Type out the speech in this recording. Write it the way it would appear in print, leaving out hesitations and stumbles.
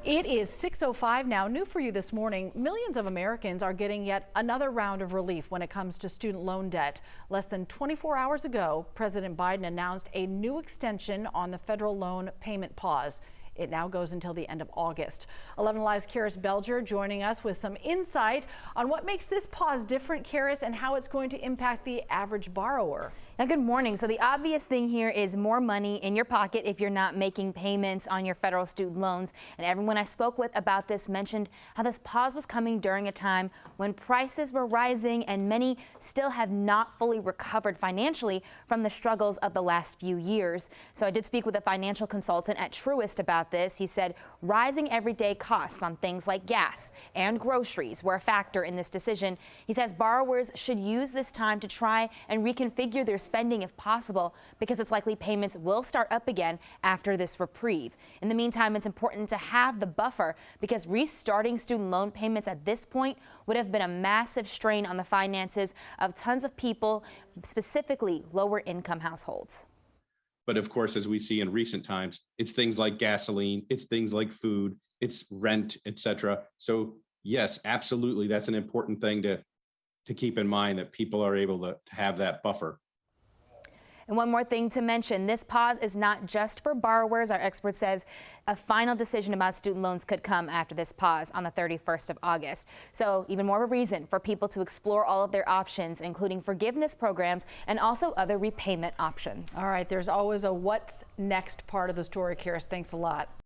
It is 6:05 now. New for you this morning, millions of Americans are getting yet another round of relief when it comes to student loan debt. Less than 24 hours ago, President Biden announced a new extension on the federal loan payment pause. It now goes until the end of August. 11 Live's Karis Belger joining us with some insight on what makes this pause different, Karis, and how it's going to impact the average borrower. Now, good morning. So the obvious thing here is more money in your pocket if you're not making payments on your federal student loans. And everyone I spoke with about this mentioned how this pause was coming during a time when prices were rising and many still have not fully recovered financially from the struggles of the last few years. So I did speak with a financial consultant at Truist about this. He said rising everyday costs on things like gas and groceries were a factor in this decision. He says borrowers should use this time to try and reconfigure their spending if possible, because it's likely payments will start up again after this reprieve. In the meantime, it's important to have the buffer because restarting student loan payments at this point would have been a massive strain on the finances of tons of people, specifically lower income households. But of course, as we see in recent times, it's things like gasoline, it's things like food, it's rent, etc. So yes, absolutely, that's an important thing to keep in mind, that people are able to have that buffer. And one more thing to mention, this pause is not just for borrowers. Our expert says a final decision about student loans could come after this pause on the 31st of August. So even more of a reason for people to explore all of their options, including forgiveness programs and also other repayment options. All right, there's always a what's next part of the story, Karis. Thanks a lot.